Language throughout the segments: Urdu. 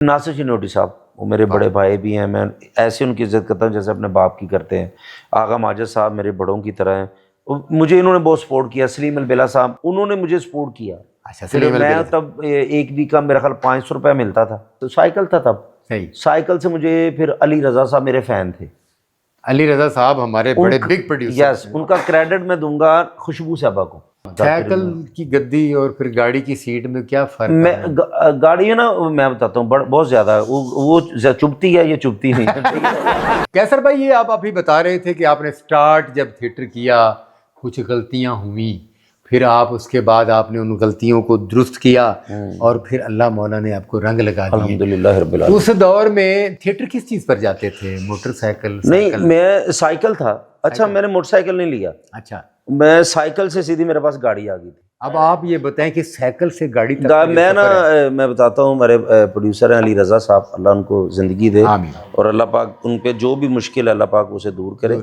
ناصر چنوٹی صاحب وہ میرے بڑے بھائی بھی ہیں، میں ایسے ان کی عزت کرتا ہوں جیسے اپنے باپ کی کرتے ہیں۔ آغا ماجد صاحب میرے بڑوں کی طرح ہیں، مجھے انہوں نے بہت سپورٹ کیا۔ سلیم البلا صاحب انہوں نے مجھے سپورٹ کیا۔ اچھا، سلیم میں البلا تب ایک ویک کا میرا خیال 500 روپے ملتا تھا، تو سائیکل تھا تب۔ صحیح۔ سائیکل سے مجھے پھر علی رضا صاحب میرے فین تھے۔ علی رضا صاحب ہمارے بڑے بگ پروڈیوسر۔ یس، ان کا کریڈٹ میں دوں گا خوشبو صاحبہ کو۔ سائیکل کی گدی اور پھر گاڑی کی سیٹ میں کیا فرق میں ہے؟ گاڑی ہے نا، میں بتاتا ہوں بہت زیادہ ہے، وہ چبھتی ہے، یہ چبھتی نہیں ہے۔ کیسر بھائی، یہ آپ ابھی بتا رہے تھے کہ آپ نے سٹارٹ جب تھیٹر کیا کچھ غلطیاں ہوئیں، پھر آپ اس کے بعد آپ نے ان غلطیوں کو درست کیا اور پھر اللہ مولا نے آپ کو رنگ لگا دیا۔ الحمدللہ رب العالمین۔ اس دور میں تھیٹر کس چیز پر جاتے تھے؟ Motor cycle? نہیں، میں سائیکل تھا۔ اچھا، میں نے موٹر سائیکل نہیں لیا، اچھا، میں سائیکل سے سیدھی میرے پاس گاڑی آ گئی تھی۔ اب آپ یہ بتائیں کہ سائیکل سے گاڑی تک میں بتاتا ہوں، ہمارے پروڈیوسر ہیں علی رضا صاحب، اللہ ان کو زندگی دے آمین، اور اللہ پاک ان پہ جو بھی مشکل ہے اللہ پاک اسے دور کرے۔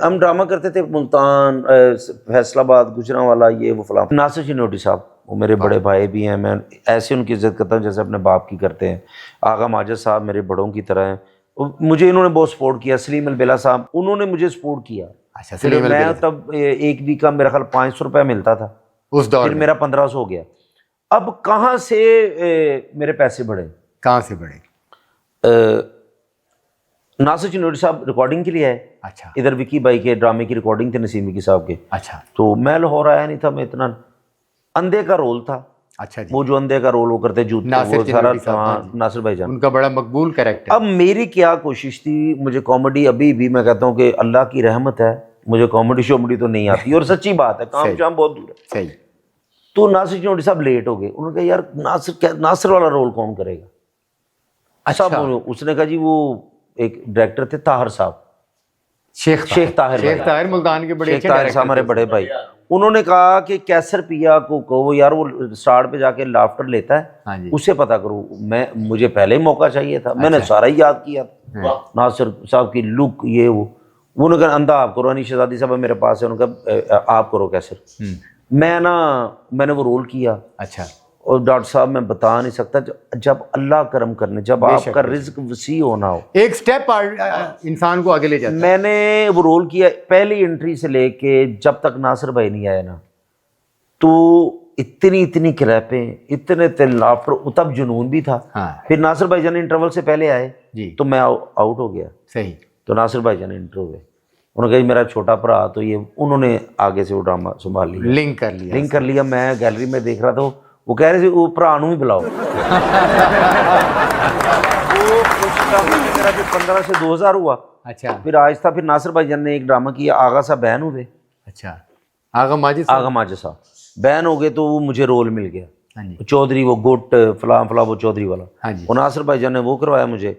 ہم ڈرامہ کرتے تھے ملتان، فیصل آباد، گجرانوالا، یہ وہ فلاں۔ ناصر چنوٹی صاحب وہ میرے بڑے بھائی بھی ہیں، میں ایسے ان کی عزت کرتا ہوں جیسے اپنے باپ کی کرتے ہیں۔ آغا ماجد صاحب میرے بڑوں کی طرح ہیں، مجھے انہوں نے بہت سپورٹ کیا۔ سلیم البلا صاحب انہوں نے مجھے سپورٹ کیا۔ اچھا، سلیم میں البلا تب ایک ویک کا میرا خیال 500 روپے ملتا تھا، اس دور پھر میں میرا 1500 ہو گیا۔ اب کہاں سے میرے پیسے بڑھے؟ کہاں سے بڑھے؟ ناصر چنوٹی صاحب ریکارڈنگ کے لیے آئے، اچھا ادھر وکی بھائی کے ڈرامے کی ریکارڈنگ تھی، نسیم وکی صاحب کے۔ اچھا تو میں لاہور آیا نہیں تھا، میں اتنا اندھے کا رول تھا، اچھا جی، وہ جو اندھے کا رول وہ کرتے جوتے، ناصر وہ سارا چنوٹی صاحب، ناصر بھائی جان۔ ان کا بڑا مقبول کریکٹر۔ اب میری کیا کوشش تھی، مجھے کامیڈی ابھی بھی میں کہتا ہوں کہ اللہ کی رحمت ہے، مجھے کامیڈی شومیڈی تو نہیں آتی، اور سچی بات ہے، کام شام بہت دور ہے۔ صحیح۔ تو ناصر چنوٹی صاحب لیٹ ہو گئے، انہوں نے کہا یار ناصر والا رول کون کرے گا؟ اچھا، اس نے کہا جی وہ ایک ڈائریکٹر تھے طاہر صاحب، شیخ طاہر ملتان کے بڑے شیخ طاہر صاحب ہمارے بڑے بھائی، انہوں نے کہا کہ کیسر پیا کو کہو یار، وہ اسٹارٹ پہ جا کے لافٹر لیتا ہاں ہے، جی، اسے پتہ کرو۔ مجھے پہلے ہی موقع چاہیے تھا، میں نے سارا ہی یاد کیا، ناصر صاحب کی لک یہ وہ۔ انہوں نے کہا اندھا آپ کرو، انیس شہزادی صاحب میرے پاس ہے، انہوں نے کہا آپ کرو کیسر۔ میں نے وہ رول کیا، اچھا، اور ڈاکٹر صاحب میں بتا نہیں سکتا، جب اللہ کرم کرنے، جب آپ کا رزق وسیع ہونا ہو، ایک سٹیپ انسان کو آگے لے جاتا ہے۔ میں نے وہ رول کیا، پہلی انٹری سے لے کے جب تک ناصر بھائی نہیں آئے نا، تو اتنی کریپیں، اتنے لافٹر، تب جنون بھی تھا۔ پھر ناصر بھائی جان انٹرول سے پہلے آئے جی، تو میں آؤٹ ہو گیا، صحیح۔ تو ناصر بھائی جان انٹر ہوئے، انہوں نے کہا میرا چھوٹا بھرا، تو یہ انہوں نے آگے سے وہ ڈرامہ سنبھال لیا، لنک کر لیا۔ میں گیلری میں دیکھ رہا تھا، وہ کہہ رہے تھے وہ بھرا نوں ہی بلاؤ۔ میرا پھر 15 سے 2000 ہوا۔ اچھا، پھر آہستہ پھر ناصر بھائی جان نے ایک ڈرامہ کیا، آغا صاحب بین ہوئے، اچھا، آغا ماجد صاحب بین ہو گئے، تو وہ مجھے رول مل گیا، ہاں جی، چودھری، وہ گٹ فلاں وہ چودھری والا۔ ہاں جی، وہ ناصر بھائی جان نے وہ کروایا مجھے،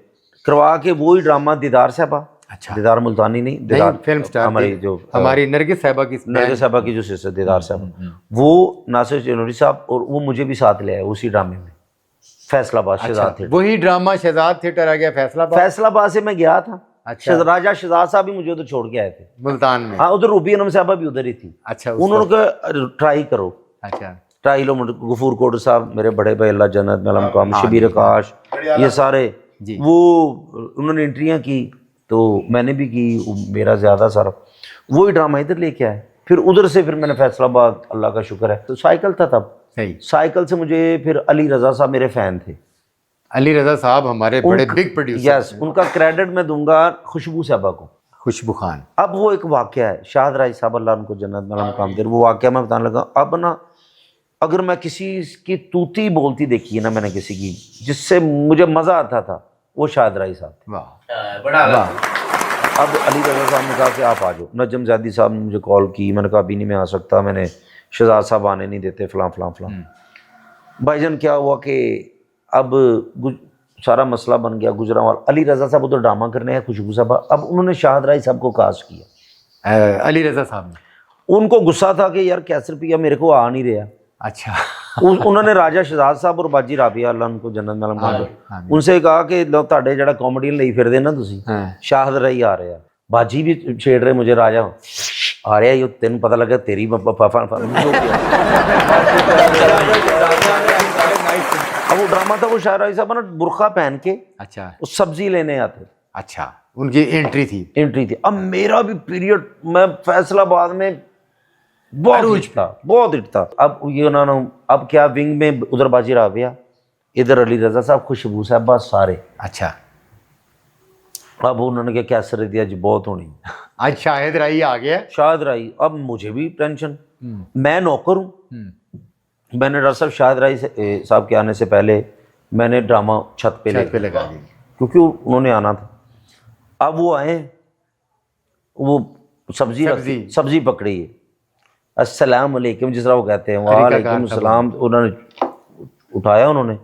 کروا کے وہی ڈرامہ دیدار صاحبہ، اچھا، دیدار ملتانی نہیں، دیدار فلم سٹار ہماری جو ہماری نرگس صاحبہ کی جو سسٹر دیدار صاحبہ، وہ ناصر چنوٹی صاحب، اور وہ مجھے بھی ساتھ لے آئے اسی ڈرامے میں، فیصل آباد شہزاد تھیٹر۔ وہی ڈرامہ شہزاد تھیٹر آ گیا فیصل آباد سے میں گیا تھا، اچھا، راجہ شہزاد صاحب بھی مجھے ادھر چھوڑ کے آئے تھے ملتان میں۔ ہاں، ادھر روبی انم صاحبہ بھی ادھر ہی تھی، اچھا، انہوں نے کہا ٹرائی کرو، اچھا، ٹرائی لو۔ غفور کوٹ صاحب میرے بڑے بھائی، اللہ جنت میں مقام، شبیر آکاش، یہ سارے، وہ انہوں نے انٹریاں کی تو میں نے بھی کی، میرا زیادہ سارا وہی ڈرامہ ادھر لے کے آئے۔ پھر ادھر سے پھر میں نے فیصل آباد، اللہ کا شکر ہے، تو سائیکل تھا تب۔ صحیح۔ سائیکل سے مجھے پھر علی رضا صاحب میرے فین تھے، علی رضا صاحب ہمارے بڑے بگ پروڈیوسر۔ یس، ان کا کریڈٹ میں دوں گا خوشبو صاحبہ کو، خوشبو خان۔ اب وہ ایک واقعہ ہے، شاہد رائی صاحب اللہ ان کو جنت میں مقام دے، وہ واقعہ میں بتانے لگا۔ اب نا اگر میں کسی کی توتی بولتی دیکھی ہے نا میں نے کسی کی، جس سے مجھے مزہ آتا تھا، وہ شاہد رائی صاحب تھے۔ اب علی رضا صاحب نے کہا کہ آپ آ جاؤ، نجم زیدی صاحب نے مجھے کال کی، میں نے کہا ابھی نہیں میں آ سکتا، میں نے شہزاد صاحب آنے نہیں دیتے، فلاں فلاں فلاں۔ بھائی جان کیا ہوا کہ اب سارا مسئلہ بن گیا، گجرانوالا علی رضا صاحب ادھر ڈرامہ کرنے ہیں، خوشبو صاحب، اب انہوں نے شاہد رائی صاحب کو کاسٹ کیا۔ علی رضا صاحب نے ان کو غصہ تھا کہ یار کیسر پیا میرے کو آ نہیں رہا۔ اچھا، انہوں نے راجہ شہزاد صاحب اور باجی رابعہ اللہ ان کو جنت میں مقام دے، ان سے کہا کہ لو تہاڈے جڑا کامیڈین لئی پھردے نا تسی، شاہد رائی آ رہے ہیں۔ باجی بھی چھیڑ رہے مجھے، راجہ آ رہا ہے، تینوں پتہ لگا تیری اب وہ ڈرامہ تھا, وہ شاعر علی صاحب نا برقع پہن کے اچھا وہ سبزی لینے آتے, اچھا, ان کی انٹری تھی. انٹری تھی. اب میرا بھی پیریڈ, میں فیصل آباد میں بہت ہٹ تھا. اب یہ نا اب کیا ونگ میں ادھر باجی رابعہ, ادھر علی رضا صاحب, خوشبو صاحبہ, سارے. اچھا, اب انہوں نے کیا کیسر دیا جی, بہت ہونی. آج شاہد رائی آ گیا. شاہد رائی, اب مجھے بھی ٹینشن, میں نوکر ہوں. میں نے ڈاکٹر صاحب شاہد رائی صاحب کے آنے سے پہلے میں نے ڈرامہ چھت پہ لگا دیا, کیونکہ انہوں نے آنا تھا. اب وہ آئے, وہ سبزی پکڑی ہے, السلام علیکم جس طرح وہ کہتے ہیں, وعلیکم السلام. انہوں نے اٹھایا, انہوں نے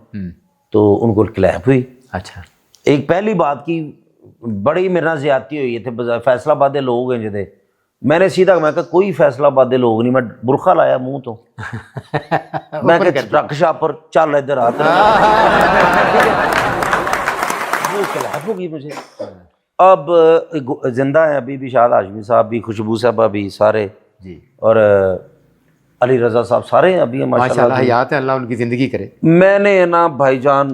تو ان کو کلیپ ہوئی. اچھا, ایک پہلی بات کی بڑی میرے نال زیادتی ہوئی تھے, فیصل آباد کے لوگ ہیں جدے, میں نے سیدھا میں کہا کوئی فیصل آباد کے لوگ نہیں, میں برقع لایا منہ تو, میں کہ ٹرک شاپر چل ادھر آ, وہ کلیپ ہو گئی مجھے. اب زندہ ہے ابھی بھی شاہد ہاشمی صاحب بھی, خوشبو صاحبہ بھی, سارے جی, اور علی رضا صاحب سارے ہیں ابھی ماشاء اللہ حیات ہے, اللہ ان کی زندگی کرے. میں نے نا بھائی جان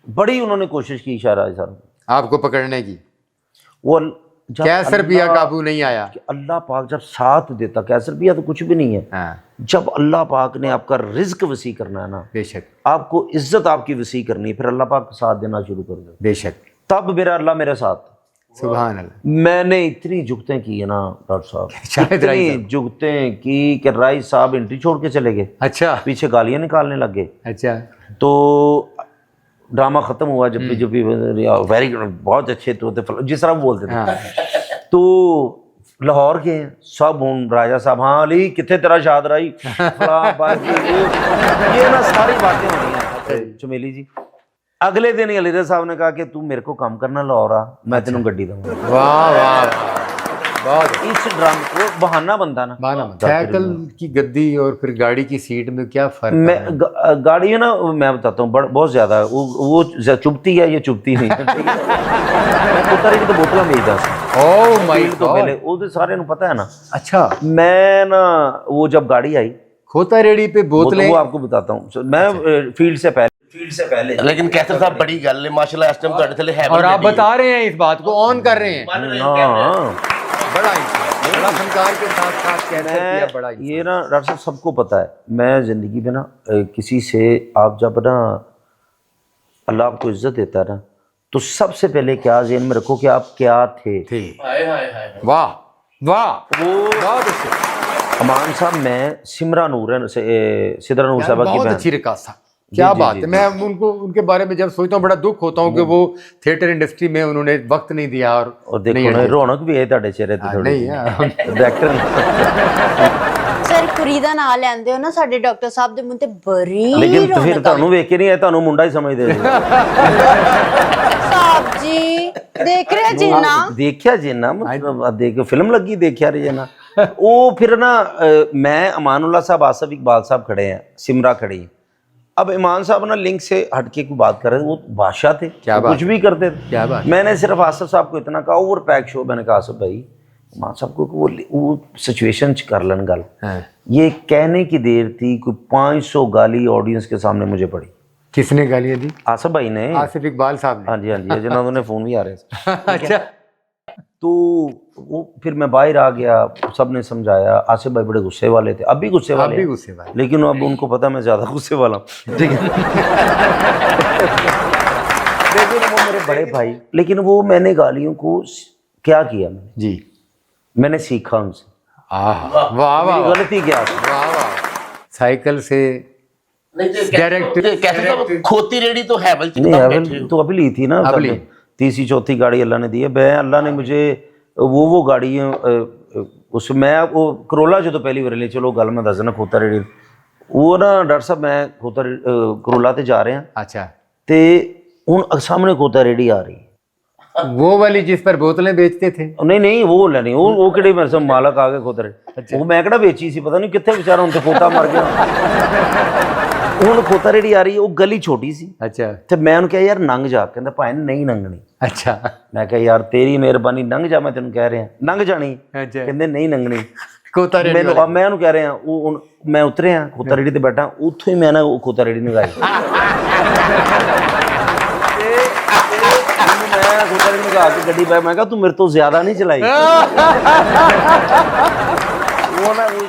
بڑی انہوں نے کوشش کی شاعر علی صاحب آپ کو پکڑنے کی, وہ کیسر پیا قابو نہیں آیا. اللہ پاک جب ساتھ دیتا, کیسر پیا تو کچھ بھی نہیں ہے, جب اللہ پاک نے آپ کا رزق وسیع کرنا ہے نا, بے شک, آپ کو عزت آپ کی وسیع کرنی ہے, پھر اللہ پاک ساتھ دینا شروع کر دے, بے شک, تب میرا اللہ میرے ساتھ. سبحان اللہ. میں نے اتنی جگتیں کی ہے نا ڈاکٹر صاحب, شاہد رائی اتنی جگتیں کی کہ رائی صاحب انٹری چھوڑ کے چلے گئے, اچھا, پیچھے گالیاں نکالنے لگ گئے. اچھا, تو ڈرامہ ختم ہوا, جب بھی ویری گڈ, بہت اچھے تو جس طرح وہ بولتے تھے. تو لاہور کے ہیں سب, ہوں راجہ صاحب, ہاں علی کتنے تیرا شاد رائی, یہ نا ساری باتیں ہو رہی ہیں. چمیلی جی اگلے دن ہی علی رضا صاحب نے کہا کہ تو میرے کو کام کرنا لاہور آ, میں تینوں گڈی دوں گا. واہ واہ, بہت. اس ڈرامے وہ بہانہ بنتا نا, سائیکل کی گدی اور پھر گاڑی کی سیٹ میں کیا فرق میں گاڑی ہے نا, میں بتاتا ہوں بہت زیادہ ہے, وہ چبھتی ہے, یہ چبھتی نہیں. میں کتا ریڑھی تو بوتلاں بیچتا سا, او مائی تو پہلے وہ سارے نوں پتہ ہے نا. اچھا, میں نا وہ جب گاڑی آئی کھوتا ریڑھی پہ بوتلیں, وہ آپ کو بتاتا ہوں, میں فیلڈ سے پہلے. لیکن کیسر صاحب بڑی گل ہے ماشاءاللہ, اس ٹائم تھوڑے تھلے ہے, اور آپ بتا رہے ہیں اس بات کو, آن کر رہے ہیں. ہاں بڑا فنکار کے ساتھ ساتھ کیسر پیا, بڑا. یہ نا ڈاکٹر صاحب سب کو پتہ ہے, میں زندگی میں نا کسی سے آپ جب نا اللہ آپ کو عزت دیتا ہے نا, تو سب سے پہلے کیا ذہن میں رکھو کہ آپ کیا تھے. واہ واہ, وہ بہت اچھے. امان صاحب, میں سمرا نور سدرا نور صاحبہ کی بہت بہن, اچھی رقاصہ, کیا بات ہے. میں ان کے بارے میں جب سوچتا ہوں بڑا دکھ ہوتا ہوں کہ وہ تھیٹر انڈسٹری میں انہوں نے وقت نہیں دیا. اور دیکھو نا رونق بھی ہے تہاڈے چہرے تے تھوڑی, ڈائریکٹر سر فریدا نال لیندے ہو نا, ਸਾਡੇ ਡਾਕਟਰ ਸਾਹਿਬ ਦੇ ਮੂੰਹ ਤੇ ਬੜੀ, لیکن پھر ਤੁਹਾਨੂੰ ਵੇਖ ਕੇ ਨਹੀਂ ਆਇਆ, ਤੁਹਾਨੂੰ ਮੁੰਡਾ ਹੀ ਸਮਝਦੇ ਸੀ. ਸਾਹਿਬ ਜੀ ਦੇਖ ਰਹੇ ਜਿੰਨਾ ਦੇਖਿਆ ਜਿੰਨਾ, ਮਤਲਬ ਦੇਖ ਫਿਲਮ ਲੱਗੀ ਦੇਖਿਆ ਰਹੇ ਨਾ. ਉਹ ਫਿਰ ਨਾ ਮੈਂ ਅਮਾਨੁੱਲਾ ਸਾਹਿਬ, ਆਸਫ ਇਕਬਾਲ ਸਾਹਿਬ کھڑے ہیں, سمرا کھڑی ہے. اب ایمان صاحب نا لنک سے ہٹ کے کوئی بات کر رہے تھے, وہ بادشاہ تھے, کچھ بھی کرتے تھے. میں نے صرف آصف صاحب کو اتنا کہا, اوور پیک شو, میں نے کہا آصف بھائی ایمان صاحب کو وہ سچویشن کر لن گل, یہ کہنے کی دیر تھی, کوئی 500 گالی آڈینس کے سامنے مجھے پڑی. کس نے گالیاں دی؟ آصف بھائی نے, آصف اقبال صاحب نے. ہاں جی ہاں جی, جنہوں نے فون بھی آ رہے تھے. اچھا, تو وہ پھر میں باہر آ گیا, سب نے سمجھایا. آصف بھائی بڑے غصے والے تھے, اب بھی غصے والے, لیکن اب ان کو پتا میں زیادہ غصے والا ہوں, ٹھیک ہے. لیکن وہ میرے بڑے بھائی, لیکن وہ میں نے گالیوں کو کیا کیا, جی میں نے سیکھا ان سے. واہ واہ, غلطی کیا تھی. واہ واہ. سائیکل سے ڈائریکٹ کیسر صاحب کھوتی ریڑھی تو ہے, نہیں تو ابھی لی تھی نا, تیسری چوتھی گاڑی اللہ نے دی ہے. میں اللہ نے مجھے وہ گاڑی اس میں وہ کرولا جو تو پہلی بار لے, چلو گل میں دسنا کھوتا ریڑھی, وہ نا ڈاکٹر صاحب میں کھوتا کرولا تے جا رہے ہیں. اچھا, تے ہن سامنے کھوتا ریڑھی آ رہی, وہ والی جس پر بوتلیں بیچتے تھے؟ نہیں وہ نہیں, وہ کہڑی میرے سے مالک آ گئے کھوتا ریڑھی, وہ میں کہڑا بیچی سی, پتہ نہیں کتنے بیچارہ ان سے کھوتا مر گیا. ہوں کھوتا ریڑھی آ رہی ہے, وہ گلی چھوٹی سی. اچھا, تو میں انہوں کہا یار ننگ جا, کہندا بھائی نہیں ننگنی. اچھا, میں کہا یار تیری مہربانی ننگ جا, میں تینوں کہہ رہا ننگ جانی, کہندے نہیں ننگنی. ਖੋਤਾ ਰੇੜੀ ਮੈਨੂੰ ਮੈਂ ਉਹਨੂੰ ਕਹਿ ਰਿਹਾ ਉਹ ਮੈਂ ਉਤਰਿਆ ਖੋਤਾ ਰੇੜੀ ਤੇ ਬੈਠਾ, ਉੱਥੋਂ ਹੀ ਮੈਂ ਨਾ ਉਹ ਖੋਤਾ ਰੇੜੀ ਨਗਾਈ ਮੈਂ ਖੋਤਾ ਰੇੜੀ ਨਗਾ ਕੇ ਗੱਡੀ ਪੈ, ਮੈਂ ਕਿਹਾ ਤੂੰ ਮੇਰੇ ਤੋਂ ਜ਼ਿਆਦਾ ਨਹੀਂ ਚਲਾਈ। ਉਹ ਨਾ